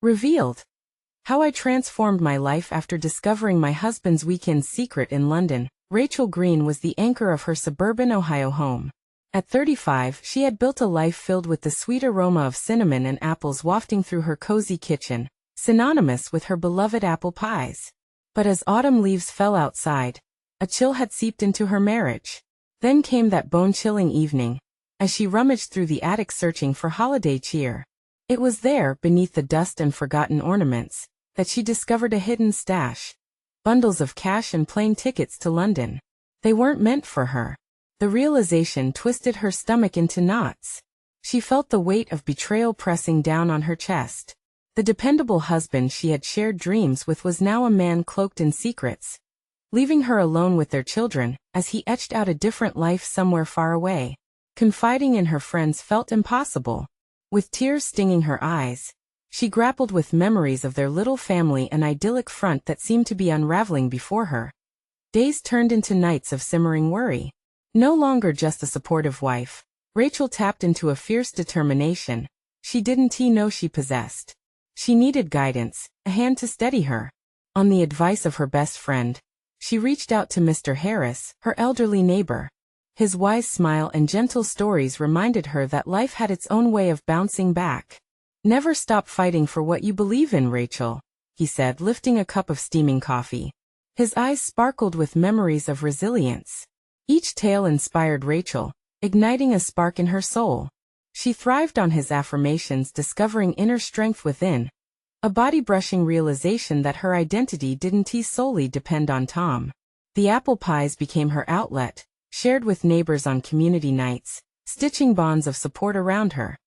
Revealed. How I transformed my life after discovering my husband's weekend secret in London. Rachel Green was the anchor of her suburban Ohio home. At 35, she had built a life filled with the sweet aroma of cinnamon and apples wafting through her cozy kitchen, synonymous with her beloved apple pies. But as autumn leaves fell outside, a chill had seeped into her marriage. Then came that bone-chilling evening, as she rummaged through the attic searching for holiday cheer. It was there, beneath the dust and forgotten ornaments, that she discovered a hidden stash. Bundles of cash and plane tickets to London. They weren't meant for her. The realization twisted her stomach into knots. She felt the weight of betrayal pressing down on her chest. The dependable husband she had shared dreams with was now a man cloaked in secrets, leaving her alone with their children, as he etched out a different life somewhere far away. Confiding in her friends felt impossible. With tears stinging her eyes, she grappled with memories of their little family, an idyllic front that seemed to be unraveling before her. Days turned into nights of simmering worry. No longer just a supportive wife, Rachel tapped into a fierce determination she didn't know she possessed. She needed guidance, a hand to steady her. On the advice of her best friend, she reached out to Mr. Harris, her elderly neighbor. His wise smile and gentle stories reminded her that life had its own way of bouncing back. "Never stop fighting for what you believe in, Rachel," he said, lifting a cup of steaming coffee. His eyes sparkled with memories of resilience. Each tale inspired Rachel, igniting a spark in her soul. She thrived on his affirmations, discovering inner strength within, a body-brushing realization that her identity didn't solely depend on Tom. The apple pies became her outlet, shared with neighbors on community nights, stitching bonds of support around her.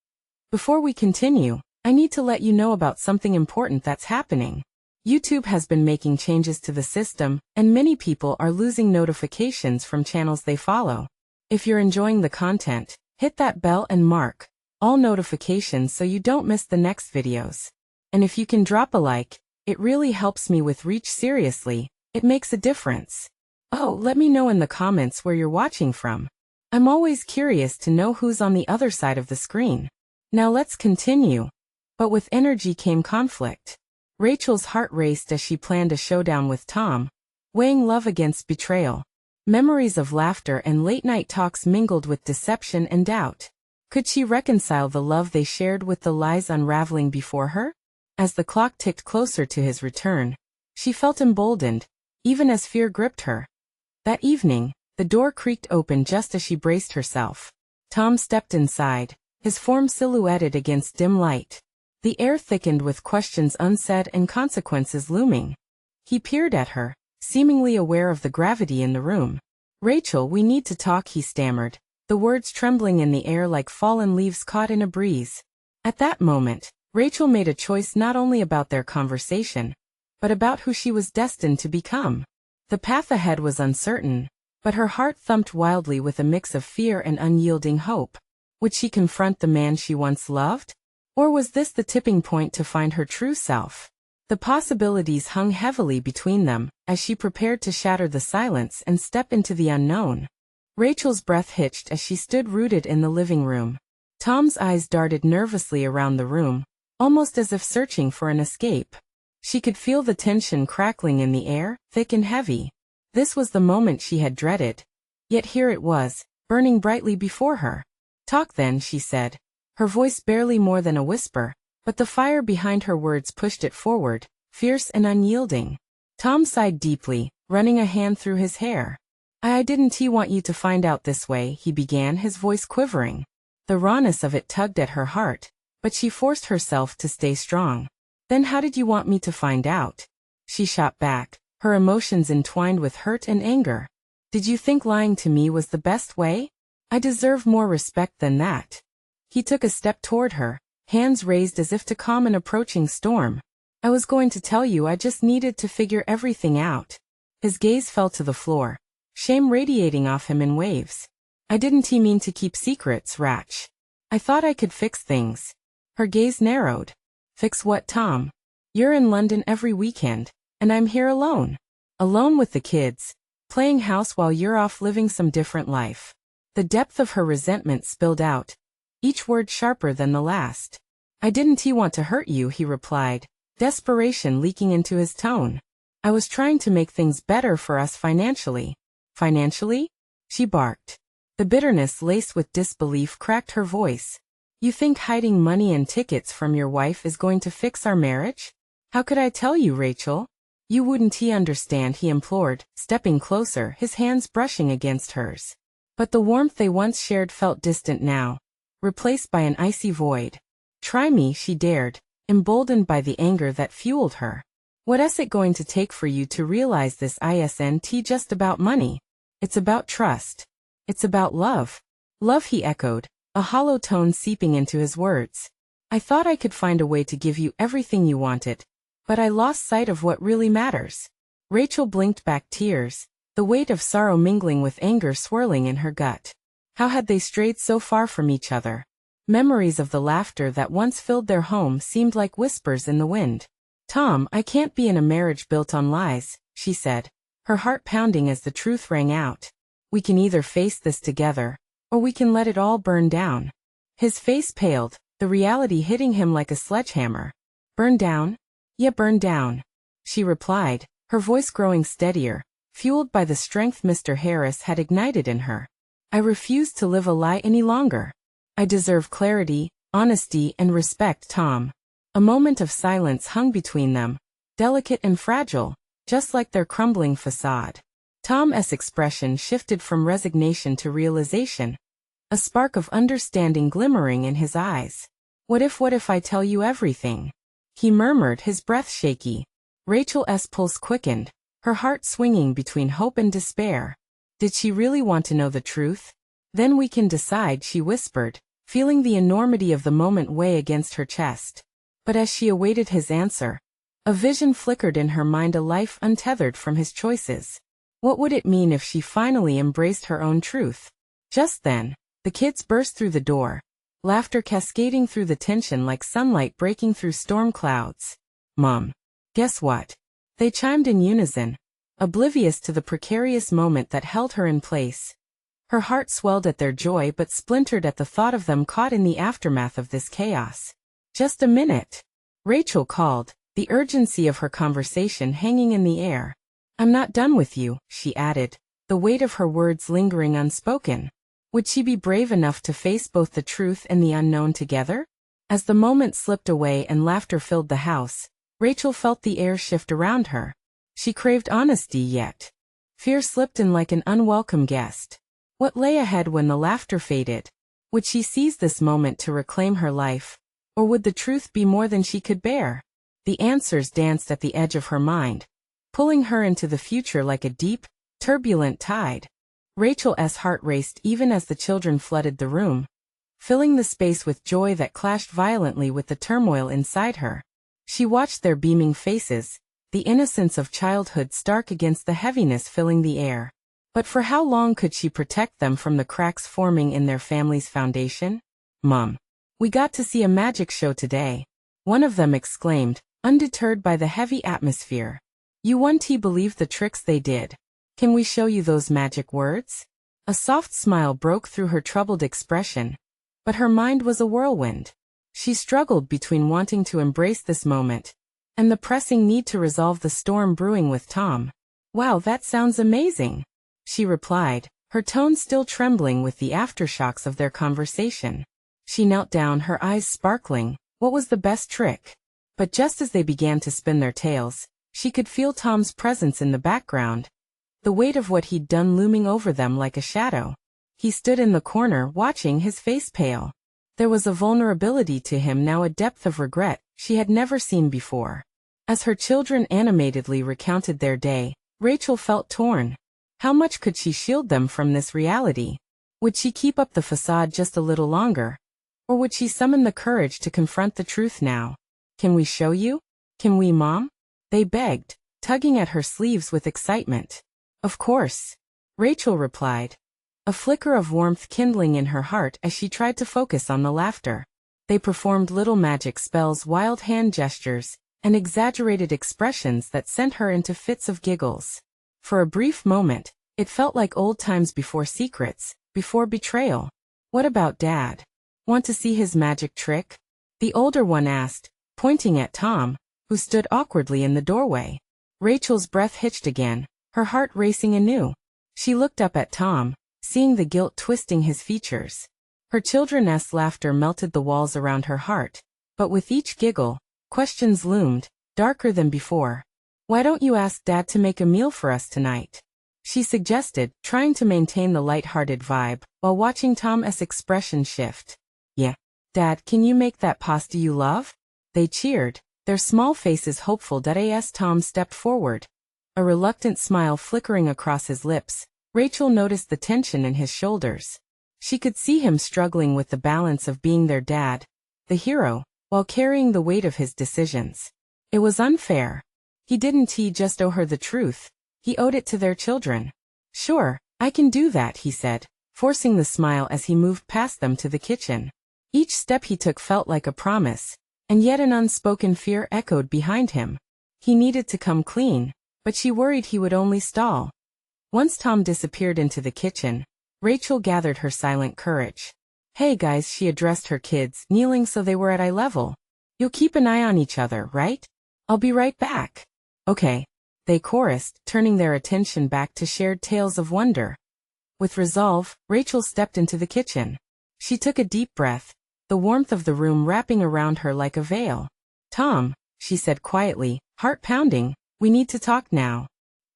Before we continue, I need to let you know about something important that's happening. YouTube has been making changes to the system, and many people are losing notifications from channels they follow. If you're enjoying the content, hit that bell and mark all notifications so you don't miss the next videos. And if you can drop a like, it really helps me with reach. Seriously, it makes a difference. Oh, let me know in the comments where you're watching from. I'm always curious to know who's on the other side of the screen. Now let's continue. But with energy came conflict. Rachel's heart raced as she planned a showdown with Tom, weighing love against betrayal. Memories of laughter and late-night talks mingled with deception and doubt. Could she reconcile the love they shared with the lies unraveling before her? As the clock ticked closer to his return, she felt emboldened, even as fear gripped her. That evening, the door creaked open just as she braced herself. Tom stepped inside, his form silhouetted against dim light. The air thickened with questions unsaid and consequences looming. He peered at her, seemingly aware of the gravity in the room. "Rachel, we need to talk," he stammered, the words trembling in the air like fallen leaves caught in a breeze. At that moment, Rachel made a choice not only about their conversation, but about who she was destined to become. The path ahead was uncertain, but her heart thumped wildly with a mix of fear and unyielding hope. Would she confront the man she once loved? Or was this the tipping point to find her true self? The possibilities hung heavily between them, as she prepared to shatter the silence and step into the unknown. Rachel's breath hitched as she stood rooted in the living room. Tom's eyes darted nervously around the room, almost as if searching for an escape. She could feel the tension crackling in the air, thick and heavy. This was the moment she had dreaded. Yet here it was, burning brightly before her. "Talk then," she said, her voice barely more than a whisper, but the fire behind her words pushed it forward, fierce and unyielding. Tom sighed deeply, running a hand through his hair. I didn't want you to find out this way," he began, his voice quivering. The rawness of it tugged at her heart, but she forced herself to stay strong. "Then how did you want me to find out?" She shot back, her emotions entwined with hurt and anger. "Did you think lying to me was the best way? I deserve more respect than that." He took a step toward her, hands raised as if to calm an approaching storm. "I was going to tell you, I just needed to figure everything out." His gaze fell to the floor, shame radiating off him in waves. "I didn't mean to keep secrets, Rach. I thought I could fix things." Her gaze narrowed. "Fix what, Tom? You're in London every weekend, and I'm here alone. Alone with the kids, playing house while you're off living some different life." The depth of her resentment spilled out, each word sharper than the last. I didn't want to hurt you, he replied, desperation leaking into his tone. I was trying to make things better for us financially. Financially? She barked. The bitterness laced with disbelief cracked her voice. You think hiding money and tickets from your wife is going to fix our marriage? How could I tell you, Rachel? You wouldn't understand, he implored, stepping closer, his hands brushing against hers. But the warmth they once shared felt distant now, replaced by an icy void. Try me, she dared, emboldened by the anger that fueled her. What is it going to take for you to realize this isn't just about money? It's about trust. It's about love. Love, he echoed, a hollow tone seeping into his words. I thought I could find a way to give you everything you wanted, but I lost sight of what really matters. Rachel blinked back tears, the weight of sorrow mingling with anger swirling in her gut. How had they strayed so far from each other? Memories of the laughter that once filled their home seemed like whispers in the wind. Tom, I can't be in a marriage built on lies, she said, her heart pounding as the truth rang out. We can either face this together, or we can let it all burn down. His face paled, the reality hitting him like a sledgehammer. Burn down? Yeah, burn down, she replied, her voice growing steadier, fueled by the strength Mr. Harris had ignited in her. I refuse to live a lie any longer. I deserve clarity, honesty, and respect, Tom. A moment of silence hung between them, delicate and fragile, just like their crumbling facade. Tom's expression shifted from resignation to realization, a spark of understanding glimmering in his eyes. What if I tell you everything? He murmured, his breath shaky. Rachel's pulse quickened, her heart swinging between hope and despair. Did she really want to know the truth? Then we can decide, she whispered, feeling the enormity of the moment weigh against her chest. But as she awaited his answer, a vision flickered in her mind, a life untethered from his choices. What would it mean if she finally embraced her own truth? Just then, the kids burst through the door, laughter cascading through the tension like sunlight breaking through storm clouds. Mom, guess what? They chimed in unison, oblivious to the precarious moment that held her in place. Her heart swelled at their joy but splintered at the thought of them caught in the aftermath of this chaos. Just a minute, Rachel called, the urgency of her conversation hanging in the air. I'm not done with you, she added, the weight of her words lingering unspoken. Would she be brave enough to face both the truth and the unknown together? As the moment slipped away and laughter filled the house, Rachel felt the air shift around her. She craved honesty, yet fear slipped in like an unwelcome guest. What lay ahead when the laughter faded? Would she seize this moment to reclaim her life? Or would the truth be more than she could bear? The answers danced at the edge of her mind, pulling her into the future like a deep, turbulent tide. Rachel's heart raced even as the children flooded the room, filling the space with joy that clashed violently with the turmoil inside her. She watched their beaming faces, the innocence of childhood stark against the heaviness filling the air. But for how long could she protect them from the cracks forming in their family's foundation? Mom, we got to see a magic show today, one of them exclaimed, undeterred by the heavy atmosphere. You won't believe the tricks they did. Can we show you those magic words? A soft smile broke through her troubled expression, but her mind was a whirlwind. She struggled between wanting to embrace this moment and the pressing need to resolve the storm brewing with Tom. Wow, that sounds amazing, she replied, her tone still trembling with the aftershocks of their conversation. She knelt down, her eyes sparkling. What was the best trick? But just as they began to spin their tales, she could feel Tom's presence in the background, the weight of what he'd done looming over them like a shadow. He stood in the corner, watching, his face pale. There was a vulnerability to him now, a depth of regret she had never seen before. As her children animatedly recounted their day, Rachel felt torn. How much could she shield them from this reality? Would she keep up the facade just a little longer? Or would she summon the courage to confront the truth now? Can we show you? Can we, Mom? They begged, tugging at her sleeves with excitement. Of course, Rachel replied, a flicker of warmth kindling in her heart as she tried to focus on the laughter. They performed little magic spells, wild hand gestures, and exaggerated expressions that sent her into fits of giggles. For a brief moment, it felt like old times before secrets, before betrayal. What about Dad? Want to see his magic trick? The older one asked, pointing at Tom, who stood awkwardly in the doorway. Rachel's breath hitched again, her heart racing anew. She looked up at Tom, seeing the guilt twisting his features. Her children's laughter melted the walls around her heart, but with each giggle, questions loomed, darker than before. "Why don't you ask Dad to make a meal for us tonight?" she suggested, trying to maintain the light-hearted vibe, while watching Tom's expression shift. "Yeah. Dad, can you make that pasta you love?" They cheered, their small faces hopeful. As Tom stepped forward, a reluctant smile flickering across his lips, Rachel noticed the tension in his shoulders. She could see him struggling with the balance of being their dad, the hero, while carrying the weight of his decisions. It was unfair. He didn't just owe her the truth, he owed it to their children. "Sure, I can do that," he said, forcing the smile as he moved past them to the kitchen. Each step he took felt like a promise, and yet an unspoken fear echoed behind him. He needed to come clean, but she worried he would only stall. Once Tom disappeared into the kitchen, Rachel gathered her silent courage. "Hey guys," she addressed her kids, kneeling so they were at eye level. "You'll keep an eye on each other, right? I'll be right back." "Okay," they chorused, turning their attention back to shared tales of wonder. With resolve, Rachel stepped into the kitchen. She took a deep breath, the warmth of the room wrapping around her like a veil. "Tom," she said quietly, heart pounding, "we need to talk now."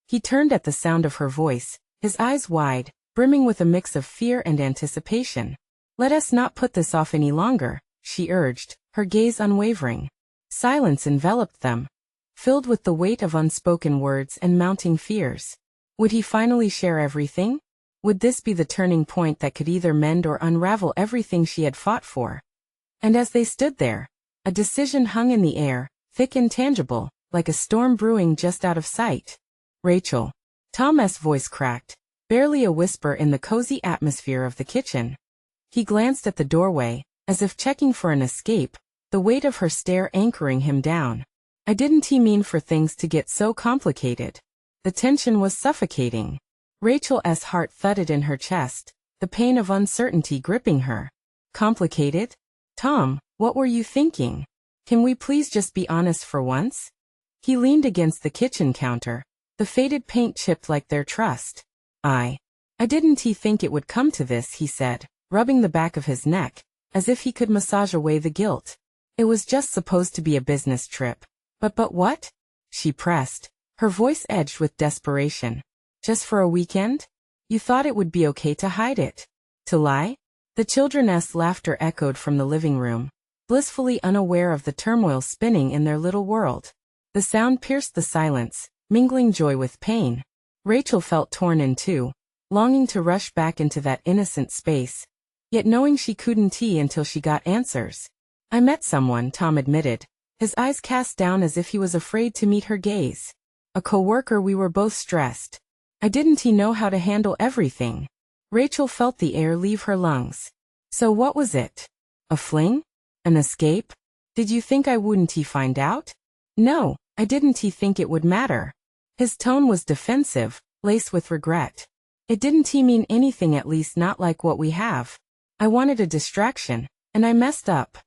He turned at the sound of her voice, his eyes wide, brimming with a mix of fear and anticipation. "Let us not put this off any longer," she urged, her gaze unwavering. Silence enveloped them, filled with the weight of unspoken words and mounting fears. Would he finally share everything? Would this be the turning point that could either mend or unravel everything she had fought for? And as they stood there, a decision hung in the air, thick and tangible, like a storm brewing just out of sight. "Rachel." Tom's voice cracked, barely a whisper in the cozy atmosphere of the kitchen. He glanced at the doorway, as if checking for an escape, the weight of her stare anchoring him down. "I didn't mean for things to get so complicated." The tension was suffocating. Rachel's heart thudded in her chest, the pain of uncertainty gripping her. "Complicated? Tom, what were you thinking? Can we please just be honest for once?" He leaned against the kitchen counter, the faded paint chipped like their trust. I didn't think it would come to this," he said, rubbing the back of his neck, as if he could massage away the guilt. "It was just supposed to be a business trip." But what?" she pressed, her voice edged with desperation. "Just for a weekend? You thought it would be okay to hide it? To lie?" The children's laughter echoed from the living room, blissfully unaware of the turmoil spinning in their little world. The sound pierced the silence, mingling joy with pain. Rachel felt torn in two, longing to rush back into that innocent space, yet knowing she couldn't until she got answers. "I met someone," Tom admitted, his eyes cast down as if he was afraid to meet her gaze. "A coworker. We were both stressed. I didn't know how to handle everything." Rachel felt the air leave her lungs. "So what was it? A fling? An escape? Did you think I wouldn't find out?" "No, I didn't think it would matter." His tone was defensive, laced with regret. "It didn't mean anything, at least not like what we have. I wanted a distraction, and I messed up."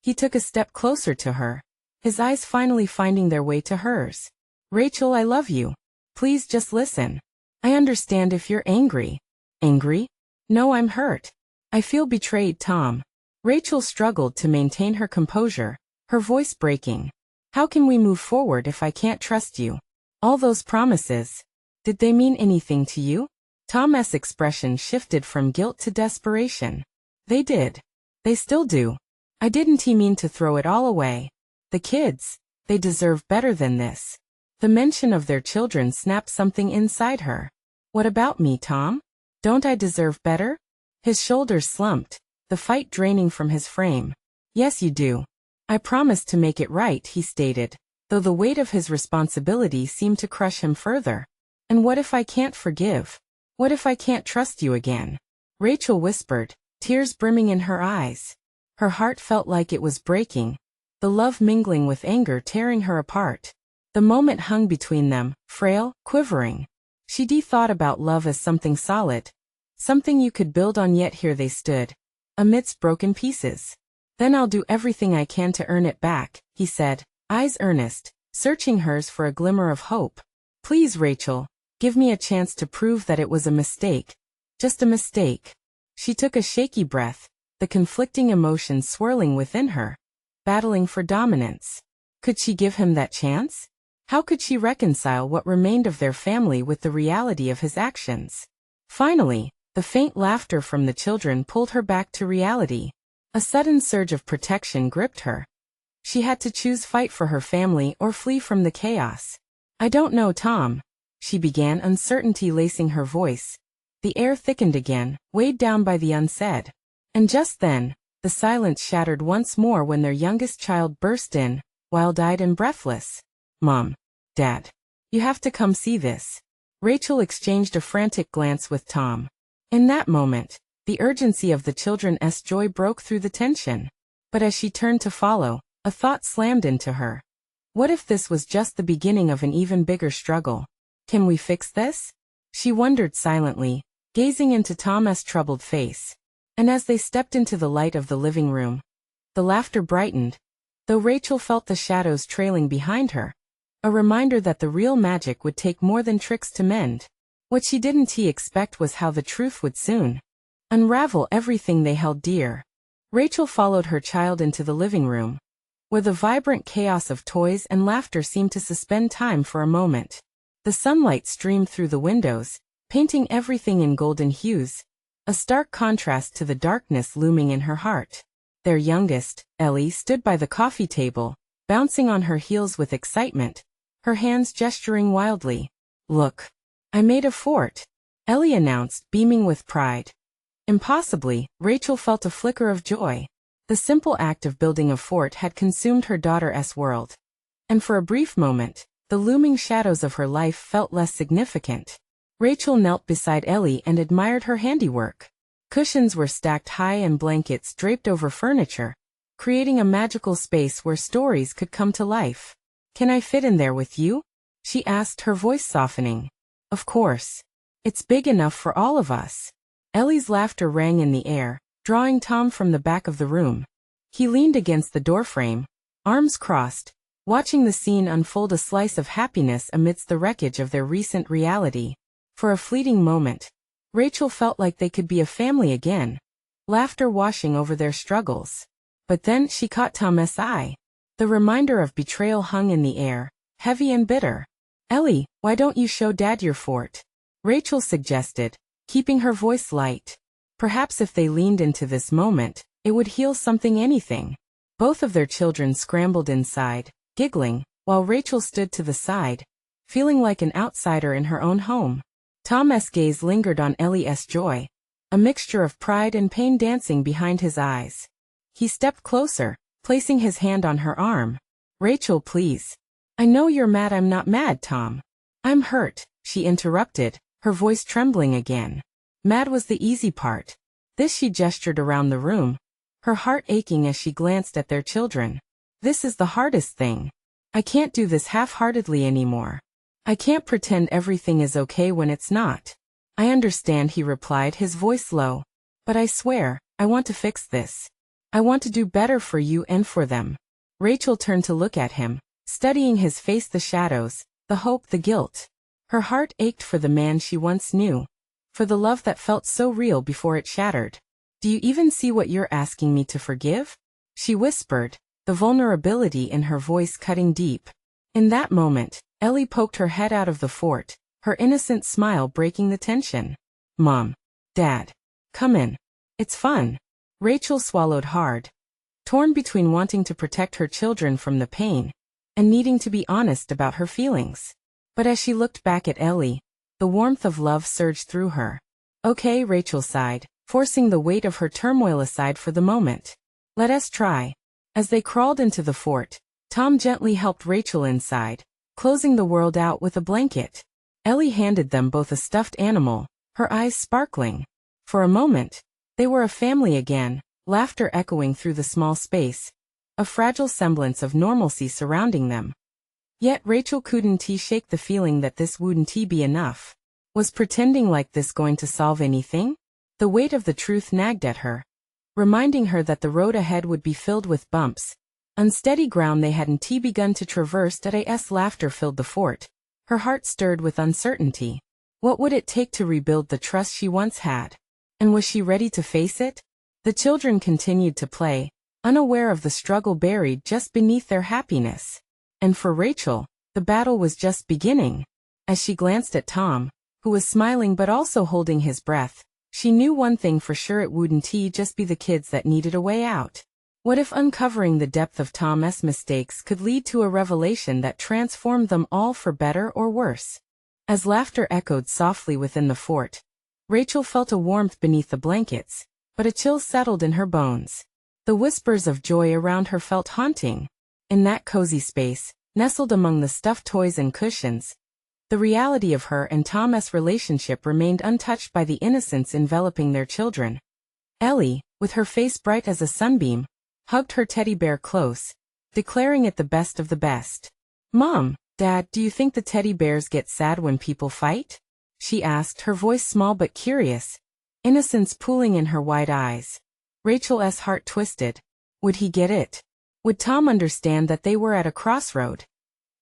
He took a step closer to her, his eyes finally finding their way to hers. "Rachel, I love you. Please just listen. I understand if you're angry." "Angry? No, I'm hurt. I feel betrayed, Tom." Rachel struggled to maintain her composure, her voice breaking. "How can we move forward if I can't trust you? All those promises, did they mean anything to you?" Tom's expression shifted from guilt to desperation. "They did. They still do. I didn't mean to throw it all away. The kids, they deserve better than this." The mention of their children snapped something inside her. "What about me, Tom? Don't I deserve better?" His shoulders slumped, the fight draining from his frame. "Yes, you do. I promise to make it right," he stated, though the weight of his responsibility seemed to crush him further. "And what if I can't forgive? What if I can't trust you again?" Rachel whispered, tears brimming in her eyes. Her heart felt like it was breaking, the love mingling with anger tearing her apart. The moment hung between them, frail, quivering. She'd thought about love as something solid, something you could build on, yet here they stood, amidst broken pieces. Then I'll do everything I can to earn it back, he said, eyes earnest, searching hers for a glimmer of hope. Please, Rachel, give me a chance to prove that it was a mistake. Just a mistake. She took a shaky breath, the conflicting emotions swirling within her, battling for dominance. Could she give him that chance? How could she reconcile what remained of their family with the reality of his actions? Finally, the faint laughter from the children pulled her back to reality. A sudden surge of protection gripped her. She had to choose fight for her family or flee from the chaos. I don't know, Tom, she began, uncertainty lacing her voice. The air thickened again, weighed down by the unsaid. And just then, the silence shattered once more when their youngest child burst in, wild-eyed and breathless. Mom. Dad. You have to come see this. Rachel exchanged a frantic glance with Tom. In that moment, the urgency of the children's joy broke through the tension. But as she turned to follow, a thought slammed into her. What if this was just the beginning of an even bigger struggle? Can we fix this? She wondered silently, gazing into Tom's troubled face. And as they stepped into the light of the living room, the laughter brightened, though Rachel felt the shadows trailing behind her. A reminder that the real magic would take more than tricks to mend. What she didn't expect was how the truth would soon unravel everything they held dear. Rachel followed her child into the living room, where the vibrant chaos of toys and laughter seemed to suspend time for a moment. The sunlight streamed through the windows, painting everything in golden hues, a stark contrast to the darkness looming in her heart. Their youngest, Ellie, stood by the coffee table, bouncing on her heels with excitement, her hands gesturing wildly. Look. I made a fort, Ellie announced, beaming with pride. Impossibly, Rachel felt a flicker of joy. The simple act of building a fort had consumed her daughter's world. And for a brief moment, the looming shadows of her life felt less significant. Rachel knelt beside Ellie and admired her handiwork. Cushions were stacked high and blankets draped over furniture, creating a magical space where stories could come to life. Can I fit in there with you? She asked, her voice softening. Of course. It's big enough for all of us. Ellie's laughter rang in the air, drawing Tom from the back of the room. He leaned against the doorframe, arms crossed, watching the scene unfold, a slice of happiness amidst the wreckage of their recent reality. For a fleeting moment, Rachel felt like they could be a family again, laughter washing over their struggles. But then she caught Tom's eye. The reminder of betrayal hung in the air, heavy and bitter. Ellie, why don't you show Dad your fort? Rachel suggested, keeping her voice light. Perhaps if they leaned into this moment, it would heal something, anything. Both of their children scrambled inside, giggling, while Rachel stood to the side, feeling like an outsider in her own home. Tom's gaze lingered on Ellie's joy, a mixture of pride and pain dancing behind his eyes. He stepped closer, placing his hand on her arm. Rachel, please. I know you're mad. I'm not mad, Tom. I'm hurt, she interrupted, her voice trembling again. Mad was the easy part. This, she gestured around the room, her heart aching as she glanced at their children. This is the hardest thing. I can't do this half-heartedly anymore. I can't pretend everything is okay when it's not. I understand, he replied, his voice low. But I swear, I want to fix this. I want to do better for you and for them. Rachel turned to look at him, studying his face, the shadows, the hope, the guilt. Her heart ached for the man she once knew, for the love that felt so real before it shattered. Do you even see what you're asking me to forgive? She whispered, the vulnerability in her voice cutting deep. In that moment, Ellie poked her head out of the fort, her innocent smile breaking the tension. Mom. Dad. Come in. It's fun. Rachel swallowed hard, torn between wanting to protect her children from the pain and needing to be honest about her feelings. But as she looked back at Ellie, the warmth of love surged through her. Okay, Rachel sighed, forcing the weight of her turmoil aside for the moment. Let us try. As they crawled into the fort, Tom gently helped Rachel inside, closing the world out with a blanket. Ellie handed them both a stuffed animal, her eyes sparkling. For a moment, they were a family again, laughter echoing through the small space, a fragile semblance of normalcy surrounding them. Yet Rachel couldn't shake the feeling that this wouldn't be enough. Was pretending like this going to solve anything? The weight of the truth nagged at her. reminding her that the road ahead would be filled with bumps. Unsteady ground they hadn't begun to traverse. As laughter filled the fort. Her heart stirred with uncertainty. What would it take to rebuild the trust she once had? And was she ready to face it? The children continued to play, unaware of the struggle buried just beneath their happiness. And for Rachel, the battle was just beginning. As she glanced at Tom, who was smiling but also holding his breath, she knew one thing for sure: it wouldn't just be the kids that needed a way out. What if uncovering the depth of Tom's mistakes could lead to a revelation that transformed them all for better or worse? As laughter echoed softly within the fort, Rachel felt a warmth beneath the blankets, but a chill settled in her bones. The whispers of joy around her felt haunting. In that cozy space, nestled among the stuffed toys and cushions, the reality of her and Tom's relationship remained untouched by the innocence enveloping their children. Ellie, with her face bright as a sunbeam, hugged her teddy bear close, declaring it the best of the best. "Mom, Dad, do you think the teddy bears get sad when people fight?" she asked, her voice small but curious, innocence pooling in her wide eyes. Rachel's heart twisted. Would he get it? Would Tom understand that they were at a crossroad,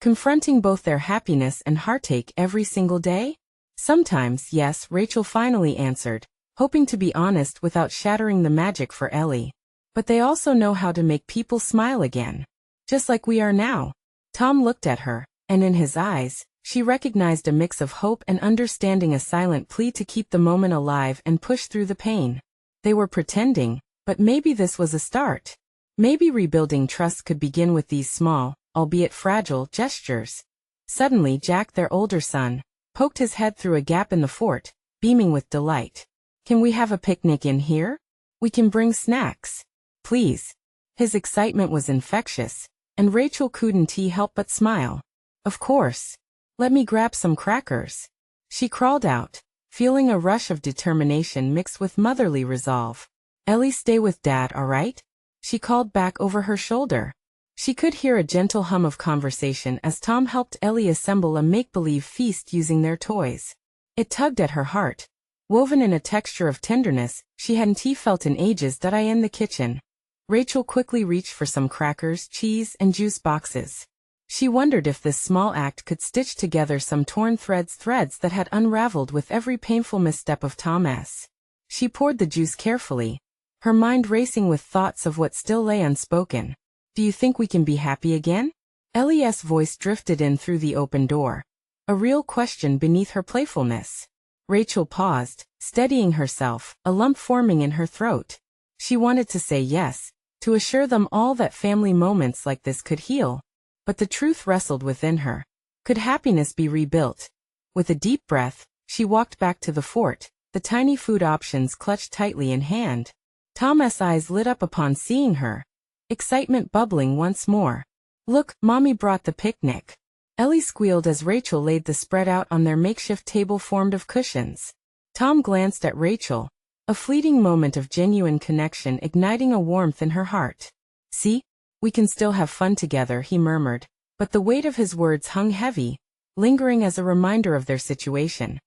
confronting both their happiness and heartache every single day? Sometimes, yes, Rachel finally answered, hoping to be honest without shattering the magic for Ellie. But they also know how to make people smile again. Just like we are now. Tom looked at her, and in his eyes, she recognized a mix of hope and understanding, a silent plea to keep the moment alive and push through the pain. They were pretending, but maybe this was a start. Maybe rebuilding trust could begin with these small, albeit fragile, gestures. Suddenly Jack, their older son, poked his head through a gap in the fort, beaming with delight. "Can we have a picnic in here? We can bring snacks. Please." His excitement was infectious, and Rachel couldn't help but smile. "Of course. Let me grab some crackers." She crawled out, feeling a rush of determination mixed with motherly resolve. "Ellie, stay with Dad, all right?" she called back over her shoulder. She could hear a gentle hum of conversation as Tom helped Ellie assemble a make-believe feast using their toys. It tugged at her heart, woven in a texture of tenderness she hadn't felt in ages. In the kitchen, Rachel quickly reached for some crackers, cheese, and juice boxes. She wondered if this small act could stitch together some torn threads that had unraveled with every painful misstep of Tom's. She poured the juice carefully, her mind racing with thoughts of what still lay unspoken. "Do you think we can be happy again?" Ellie's voice drifted in through the open door, a real question beneath her playfulness. Rachel paused, steadying herself, a lump forming in her throat. She wanted to say yes, to assure them all that family moments like this could heal. But the truth wrestled within her. Could happiness be rebuilt? With a deep breath, she walked back to the fort, the tiny food options clutched tightly in hand. Tom's eyes lit up upon seeing her, excitement bubbling once more. "Look, Mommy brought the picnic," Ellie squealed as Rachel laid the spread out on their makeshift table formed of cushions. Tom glanced at Rachel, a fleeting moment of genuine connection igniting a warmth in her heart. "See? We can still have fun together," he murmured, but the weight of his words hung heavy, lingering as a reminder of their situation.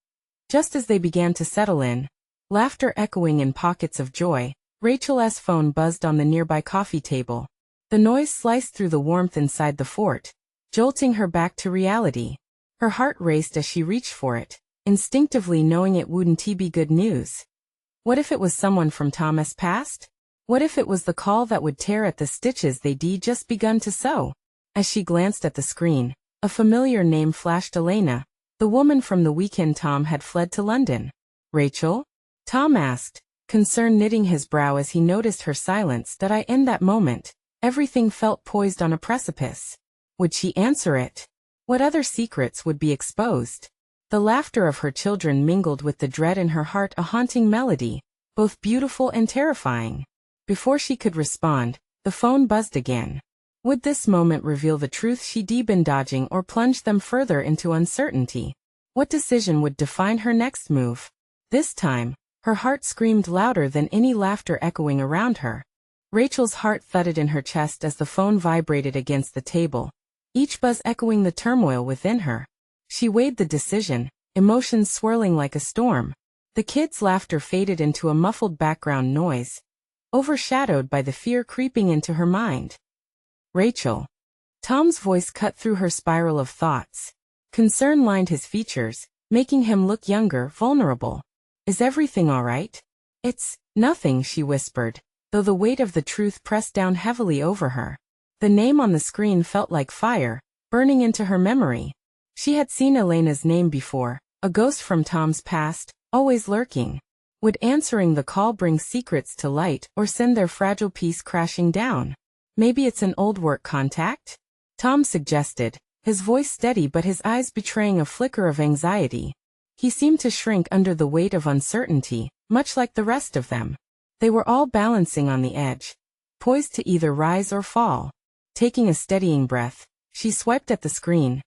Just as they began to settle in, laughter echoing in pockets of joy, Rachel's phone buzzed on the nearby coffee table. The noise sliced through the warmth inside the fort, jolting her back to reality. Her heart raced as she reached for it, instinctively knowing it wouldn't be good news. What if it was someone from Tom's past? What if it was the call that would tear at the stitches they'd just begun to sew? As she glanced at the screen, a familiar name flashed: Elena, the woman from the weekend Tom had fled to London. "Rachel?" Tom asked, concern knitting his brow as he noticed her silence. In that moment, everything felt poised on a precipice. Would she answer it? What other secrets would be exposed? The laughter of her children mingled with the dread in her heart, a haunting melody, both beautiful and terrifying. Before she could respond, the phone buzzed again. Would this moment reveal the truth she'd been dodging or plunge them further into uncertainty? What decision would define her next move? This time, her heart screamed louder than any laughter echoing around her. Rachel's heart thudded in her chest as the phone vibrated against the table, each buzz echoing the turmoil within her. She weighed the decision, emotions swirling like a storm. The kids' laughter faded into a muffled background noise, overshadowed by the fear creeping into her mind. Rachel. Tom's voice cut through her spiral of thoughts. Concern lined his features, making him look younger, vulnerable. Is everything all right? It's nothing, she whispered, though the weight of the truth pressed down heavily over her. The name on the screen felt like fire, burning into her memory. She had seen Elena's name before, a ghost from Tom's past, always lurking. Would answering the call bring secrets to light or send their fragile peace crashing down? Maybe it's an old work contact? Tom suggested, his voice steady but his eyes betraying a flicker of anxiety. He seemed to shrink under the weight of uncertainty, much like the rest of them. They were all balancing on the edge, poised to either rise or fall. Taking a steadying breath, she swiped at the screen,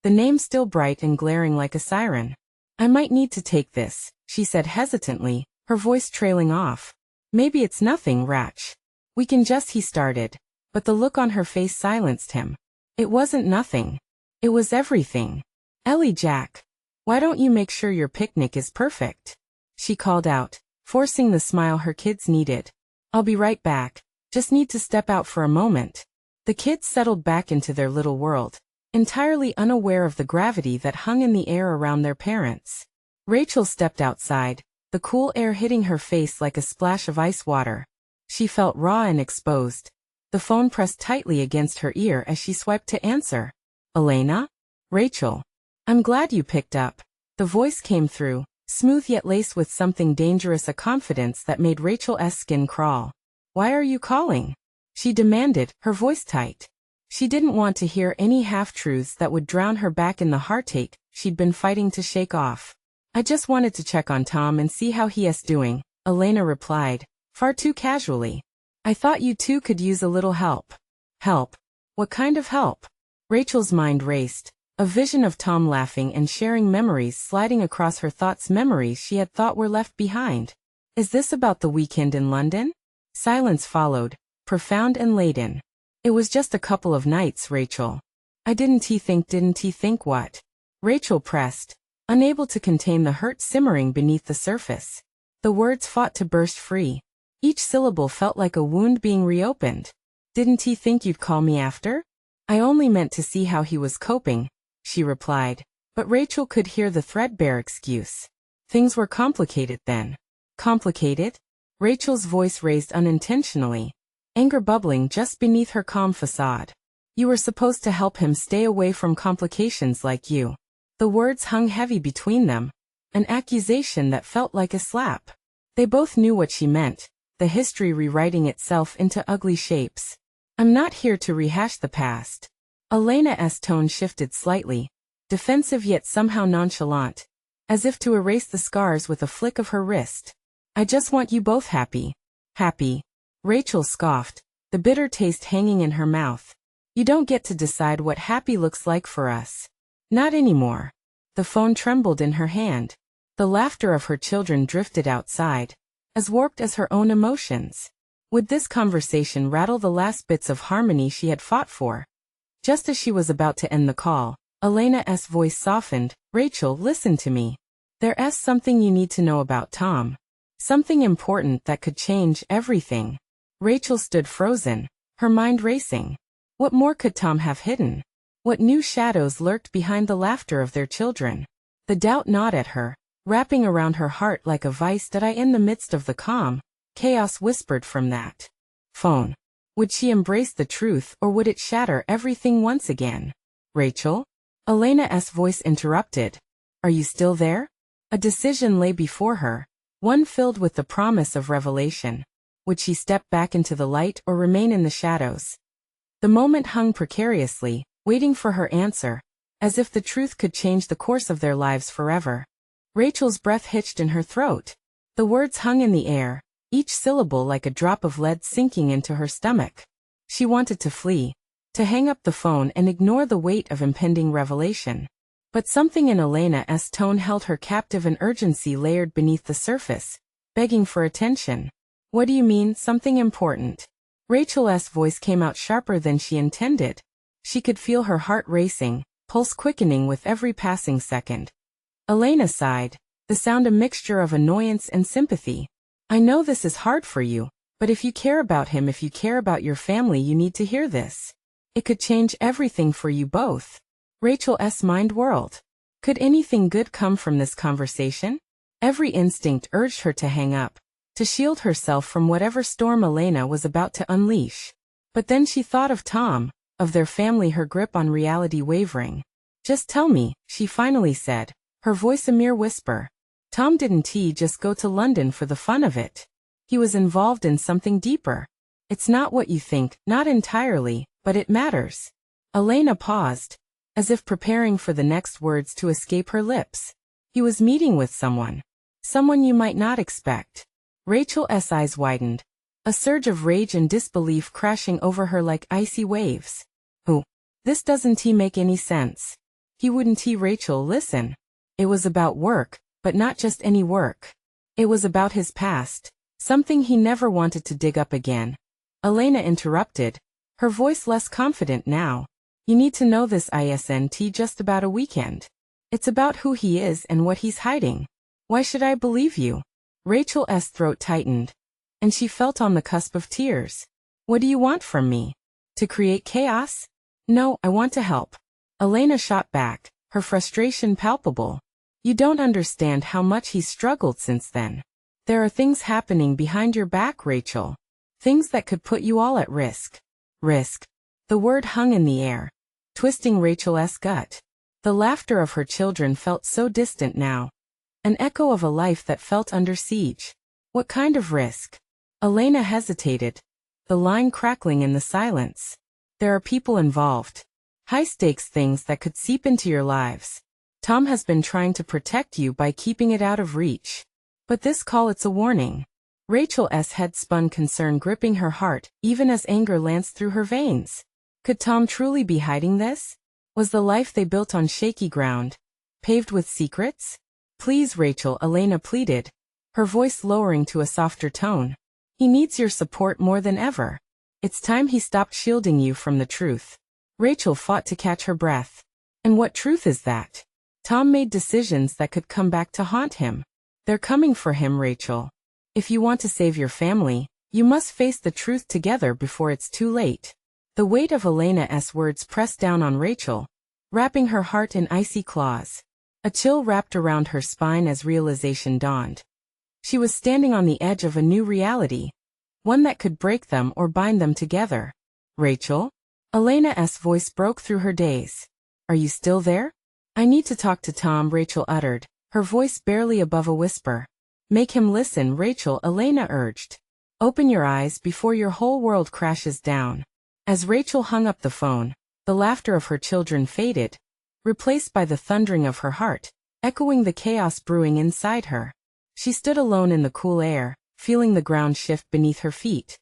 the name still bright and glaring like a siren. I might need to take this, she said hesitantly, her voice trailing off. Maybe it's nothing, Ratch. We can just, he started, but the look on her face silenced him. It wasn't nothing. It was everything. Ellie Jack. Why don't you make sure your picnic is perfect? She called out, forcing the smile her kids needed. I'll be right back, just need to step out for a moment. The kids settled back into their little world, entirely unaware of the gravity that hung in the air around their parents. Rachel stepped outside, the cool air hitting her face like a splash of ice water. She felt raw and exposed. The phone pressed tightly against her ear as she swiped to answer. Elena? Rachel. I'm glad you picked up. The voice came through, smooth yet laced with something dangerous, a confidence that made Rachel's skin crawl. Why are you calling? She demanded, her voice tight. She didn't want to hear any half-truths that would drown her back in the heartache she'd been fighting to shake off. I just wanted to check on Tom and see how he is doing, Elena replied, far too casually. I thought you two could use a little help. Help? What kind of help? Rachel's mind raced, a vision of Tom laughing and sharing memories sliding across her thoughts, memories she had thought were left behind. Is this about the weekend in London? Silence followed, profound and laden. It was just a couple of nights, Rachel. Didn't he think what? Rachel pressed, unable to contain the hurt simmering beneath the surface. The words fought to burst free. Each syllable felt like a wound being reopened. Didn't he think you'd call me after? I only meant to see how he was coping, she replied, but Rachel could hear the threadbare excuse. Things were complicated then. Complicated? Rachel's voice raised unintentionally, anger bubbling just beneath her calm facade. You were supposed to help him stay away from complications like you. The words hung heavy between them, an accusation that felt like a slap. They both knew what she meant, the history rewriting itself into ugly shapes. I'm not here to rehash the past. Elena's tone shifted slightly, defensive yet somehow nonchalant, as if to erase the scars with a flick of her wrist. I just want you both happy. Happy? Rachel scoffed, the bitter taste hanging in her mouth. You don't get to decide what happy looks like for us. Not anymore. The phone trembled in her hand. The laughter of her children drifted outside, as warped as her own emotions. Would this conversation rattle the last bits of harmony she had fought for? Just as she was about to end the call, Elena's voice softened. Rachel, listen to me. There's something you need to know about Tom. Something important that could change everything. Rachel stood frozen, her mind racing. What more could Tom have hidden? What new shadows lurked behind the laughter of their children? The doubt gnawed at her, wrapping around her heart like a vice. In the midst of the calm, chaos whispered from that phone. Would she embrace the truth or would it shatter everything once again? Rachel? Elena's voice interrupted. Are you still there? A decision lay before her, one filled with the promise of revelation. Would she step back into the light or remain in the shadows? The moment hung precariously, waiting for her answer, as if the truth could change the course of their lives forever. Rachel's breath hitched in her throat. The words hung in the air, each syllable like a drop of lead sinking into her stomach. She wanted to flee, to hang up the phone and ignore the weight of impending revelation. But something in Elena's tone held her captive, an urgency layered beneath the surface, begging for attention. What do you mean, something important? Rachel's voice came out sharper than she intended. She could feel her heart racing, pulse quickening with every passing second. Elena sighed, the sound a mixture of annoyance and sympathy. I know this is hard for you, But if you care about him, if you care about your family, you need to hear this. It could change everything for you both. Rachel's mind whirled. Could anything good come from this conversation? Every instinct urged her to hang up, to shield herself from whatever storm Elena was about to unleash. But then she thought of Tom, of their family, her grip on reality wavering. Just tell me, she finally said, her voice a mere whisper. Tom didn't just go to London for the fun of it. He was involved in something deeper. It's not what you think, not entirely, but it matters. Elena paused, as if preparing for the next words to escape her lips. He was meeting with someone. Someone you might not expect. Rachel's eyes widened, a surge of rage and disbelief crashing over her like icy waves. Who? This doesn't make any sense. He wouldn't. Rachel, listen. It was about work, but not just any work. It was about his past, something he never wanted to dig up again. Elena interrupted, her voice less confident now. You need to know this isn't just about a weekend. It's about who he is and what he's hiding. Why should I believe you? Rachel's throat tightened, and she felt on the cusp of tears. What do you want from me? To create chaos? No, I want to help. Elena shot back, her frustration palpable. You don't understand how much he's struggled since then. There are things happening behind your back, Rachel. Things that could put you all at risk. Risk. The word hung in the air, twisting Rachel's gut. The laughter of her children felt so distant now. An echo of a life that felt under siege. What kind of risk? Elena hesitated, the line crackling in the silence. There are people involved. High-stakes things that could seep into your lives. Tom has been trying to protect you by keeping it out of reach. But this call, it's a warning. Rachel's head spun, concern gripping her heart, even as anger lanced through her veins. Could Tom truly be hiding this? Was the life they built on shaky ground, paved with secrets? Please, Rachel, Elena pleaded, her voice lowering to a softer tone. He needs your support more than ever. It's time he stopped shielding you from the truth. Rachel fought to catch her breath. And what truth is that? Tom made decisions that could come back to haunt him. They're coming for him, Rachel. If you want to save your family, you must face the truth together before it's too late. The weight of Elena's words pressed down on Rachel, wrapping her heart in icy claws. A chill wrapped around her spine as realization dawned. She was standing on the edge of a new reality, one that could break them or bind them together. Rachel? Elena's voice broke through her daze. Are you still there? I need to talk to Tom, Rachel uttered, her voice barely above a whisper. Make him listen, Rachel, Elena urged. Open your eyes before your whole world crashes down. As Rachel hung up the phone, the laughter of her children faded, replaced by the thundering of her heart, echoing the chaos brewing inside her. She stood alone in the cool air, feeling the ground shift beneath her feet.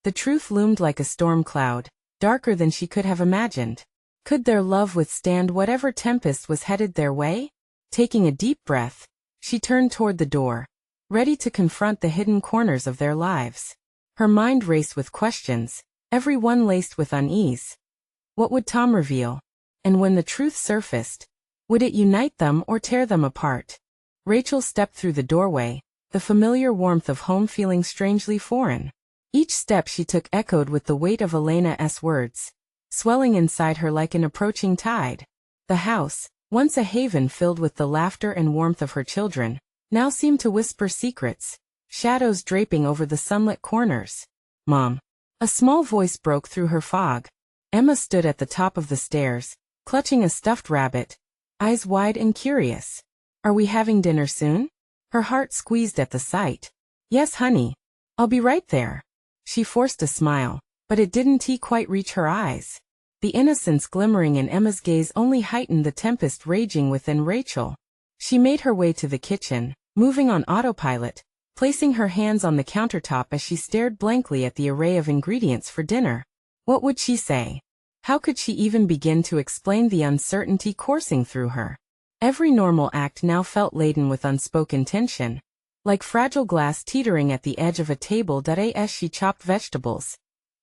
The truth loomed like a storm cloud, darker than she could have imagined. Could their love withstand whatever tempest was headed their way? Taking a deep breath, she turned toward the door, ready to confront the hidden corners of their lives. Her mind raced with questions, every one laced with unease. What would Tom reveal? And when the truth surfaced, would it unite them or tear them apart? Rachel stepped through the doorway, the familiar warmth of home feeling strangely foreign. Each step she took echoed with the weight of Elena's words, swelling inside her like an approaching tide. The house, once a haven filled with the laughter and warmth of her children, now seemed to whisper secrets, shadows draping over the sunlit corners. Mom. A small voice broke through her fog. Emma stood at the top of the stairs, clutching a stuffed rabbit, eyes wide and curious. Are we having dinner soon? Her heart squeezed at the sight. Yes, honey. I'll be right there. She forced a smile, but it didn't quite reach her eyes. The innocence glimmering in Emma's gaze only heightened the tempest raging within Rachel. She made her way to the kitchen, moving on autopilot, placing her hands on the countertop as she stared blankly at the array of ingredients for dinner. What would she say? How could she even begin to explain the uncertainty coursing through her? Every normal act now felt laden with unspoken tension, like fragile glass teetering at the edge of a table as she chopped vegetables.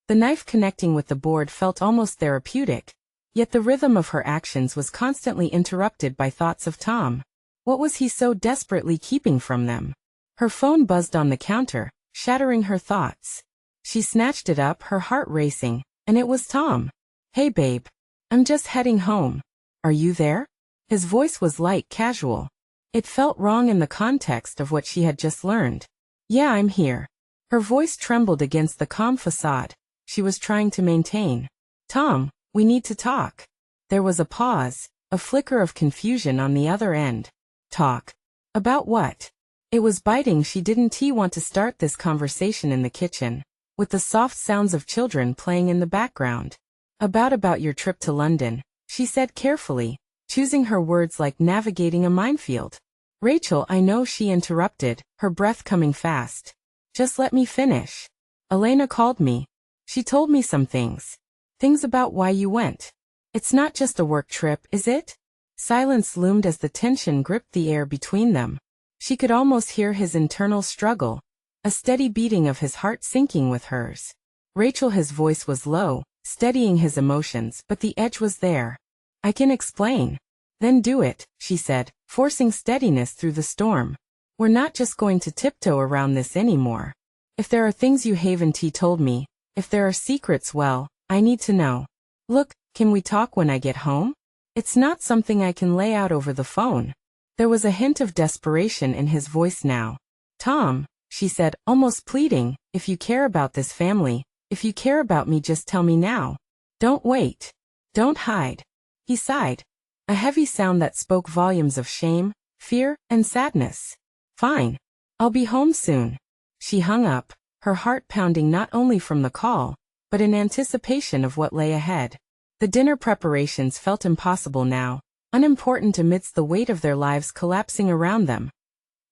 The knife connecting with the board felt almost therapeutic, yet the rhythm of her actions was constantly interrupted by thoughts of Tom. What was he so desperately keeping from them? Her phone buzzed on the counter, shattering her thoughts. She snatched it up, her heart racing, and it was Tom. "Hey babe. I'm just heading home. Are you there?" His voice was light, casual. It felt wrong in the context of what she had just learned. "Yeah, I'm here." Her voice trembled against the calm facade she was trying to maintain. "Tom, we need to talk." There was a pause, a flicker of confusion on the other end. Talk? About what? It was biting. She didn't want to start this conversation in the kitchen, with the soft sounds of children playing in the background. About your trip to London," she said carefully, choosing her words like navigating a minefield. "Rachel, I know," she interrupted, her breath coming fast. "Just let me finish. Elena called me. She told me some things. Things about why you went. It's not just a work trip, is it?" Silence loomed as the tension gripped the air between them. She could almost hear his internal struggle, a steady beating of his heart syncing with hers. "Rachel," his voice was low, steadying his emotions, but the edge was there. "I can explain." "Then do it," she said, forcing steadiness through the storm. "We're not just going to tiptoe around this anymore. If there are things you haven't told me, if there are secrets, well, I need to know. Look, can we talk when I get home? It's not something I can lay out over the phone." There was a hint of desperation in his voice now. "Tom," she said, almost pleading, "if you care about this family, if you care about me, just tell me now. Don't wait. Don't hide." He sighed, a heavy sound that spoke volumes of shame, fear, and sadness. "Fine. I'll be home soon." She hung up, her heart pounding not only from the call, but in anticipation of what lay ahead. The dinner preparations felt impossible now, unimportant amidst the weight of their lives collapsing around them.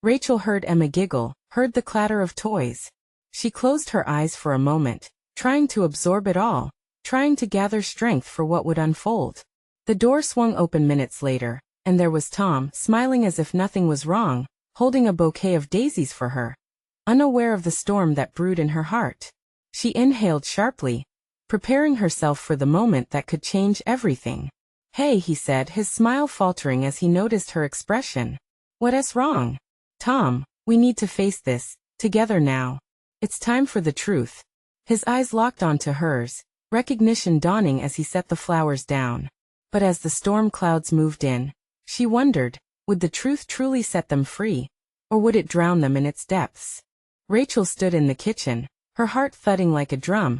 Rachel heard Emma giggle, heard the clatter of toys. She closed her eyes for a moment, trying to absorb it all, trying to gather strength for what would unfold. The door swung open minutes later, and there was Tom, smiling as if nothing was wrong, holding a bouquet of daisies for her. Unaware of the storm that brewed in her heart, she inhaled sharply, preparing herself for the moment that could change everything. "Hey," he said, his smile faltering as he noticed her expression. "What's wrong?" "Tom, we need to face this, together now. It's time for the truth." His eyes locked onto hers, recognition dawning as he set the flowers down. But as the storm clouds moved in, she wondered, would the truth truly set them free, or would it drown them in its depths? Rachel stood in the kitchen, her heart thudding like a drum,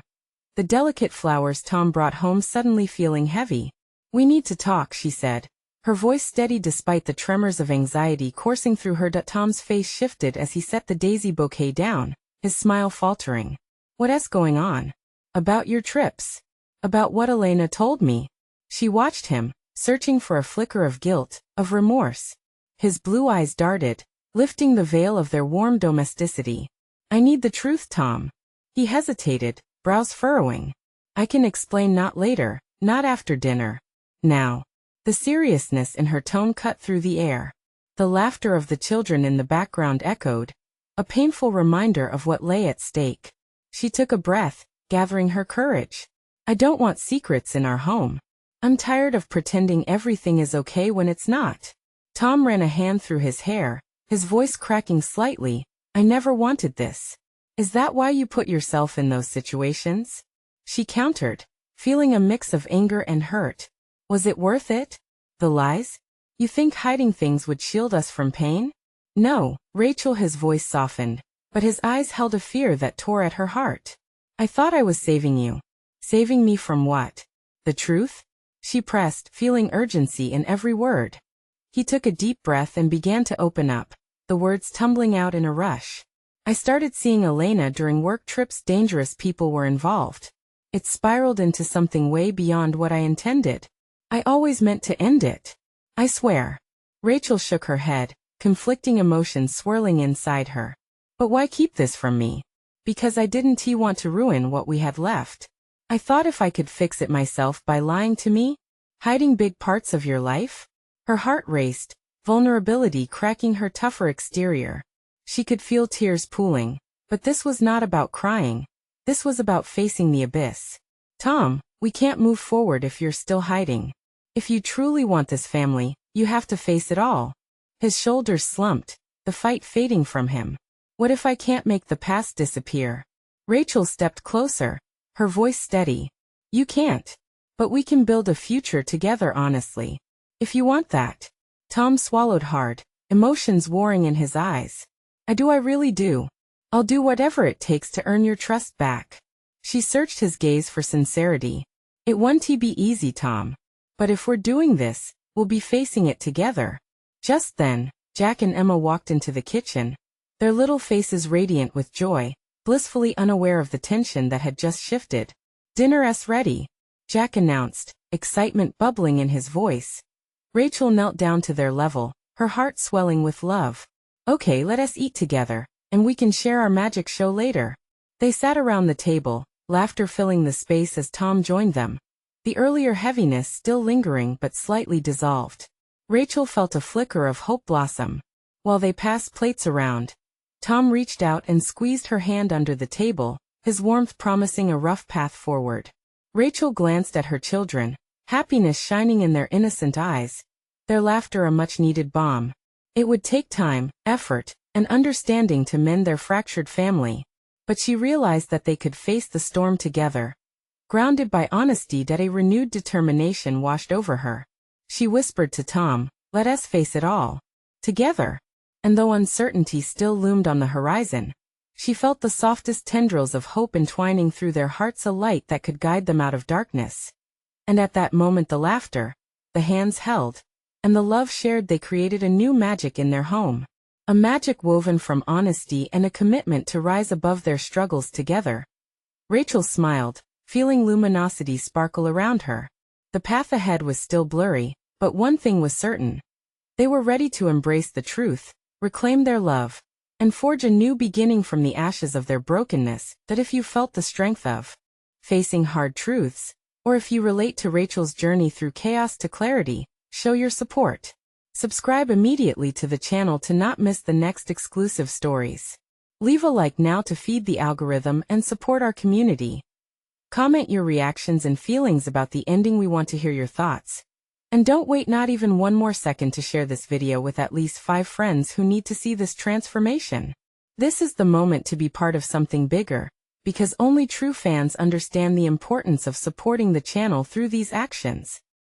the delicate flowers Tom brought home suddenly feeling heavy. "We need to talk," she said, her voice steady despite the tremors of anxiety coursing through her. Tom's face shifted as he set the daisy bouquet down, his smile faltering. "What's going on?" "About your trips. About what Elena told me." She watched him, searching for a flicker of guilt, of remorse. His blue eyes darted, lifting the veil of their warm domesticity. "I need the truth, Tom." He hesitated, brows furrowing. "I can explain, not later, not after dinner. Now." The seriousness in her tone cut through the air. The laughter of the children in the background echoed, a painful reminder of what lay at stake. She took a breath, gathering her courage. "I don't want secrets in our home. I'm tired of pretending everything is okay when it's not." Tom ran a hand through his hair, his voice cracking slightly. "I never wanted this. Is that why you put yourself in those situations?" She countered, feeling a mix of anger and hurt. "Was it worth it? The lies? You think hiding things would shield us from pain?" "No." Rachel, his voice softened, but his eyes held a fear that tore at her heart. "I thought I was saving you." "Saving me from what? The truth?" She pressed, feeling urgency in every word. He took a deep breath and began to open up, the words tumbling out in a rush. "I started seeing Elena during work trips. Dangerous people were involved. It spiraled into something way beyond what I intended. I always meant to end it. I swear." Rachel shook her head, conflicting emotions swirling inside her. "But why keep this from me?" "Because I didn't want to ruin what we had left. I thought if I could fix it myself by lying to me, hiding big parts of your life." Her heart raced, vulnerability cracking her tougher exterior. She could feel tears pooling, but this was not about crying. This was about facing the abyss. "Tom, we can't move forward if you're still hiding. If you truly want this family, you have to face it all." His shoulders slumped, the fight fading from him. "What if I can't make the past disappear?" Rachel stepped closer, her voice steady. You can't. But we can build a future together honestly. If you want that. Tom swallowed hard, emotions warring in his eyes. I really do. I'll do whatever it takes to earn your trust back. She searched his gaze for sincerity. It won't be easy, Tom. But if we're doing this, we'll be facing it together. Just then, Jack and Emma walked into the kitchen, their little faces radiant with joy, blissfully unaware of the tension that had just shifted. Dinner's ready, Jack announced, excitement bubbling in his voice. Rachel knelt down to their level, her heart swelling with love. Okay, let us eat together, and we can share our magic show later. They sat around the table, laughter filling the space as Tom joined them. The earlier heaviness still lingering but slightly dissolved. Rachel felt a flicker of hope blossom. While they passed plates around, Tom reached out and squeezed her hand under the table, his warmth promising a rough path forward. Rachel glanced at her children, happiness shining in their innocent eyes, their laughter a much-needed balm. It would take time, effort, and understanding to mend their fractured family, but she realized that they could face the storm together. Grounded by honesty that a renewed determination washed over her. She whispered to Tom, let us face it all. Together. And though uncertainty still loomed on the horizon, she felt the softest tendrils of hope entwining through their hearts, a light that could guide them out of darkness. And at that moment the laughter, the hands held, and the love shared, they created a new magic in their home. A magic woven from honesty and a commitment to rise above their struggles together. Rachel smiled, feeling luminosity sparkle around her. The path ahead was still blurry, but one thing was certain. They were ready to embrace the truth, reclaim their love, and forge a new beginning from the ashes of their brokenness. That if you felt the strength of facing hard truths, or if you relate to Rachel's journey through chaos to clarity, show your support. Subscribe immediately to the channel to not miss the next exclusive stories. Leave a like now to feed the algorithm and support our community. Comment your reactions and feelings about the ending. We want to hear your thoughts. And don't wait not even one more second to share this video with at least 5 friends who need to see this transformation. This is the moment to be part of something bigger, because only true fans understand the importance of supporting the channel through these actions.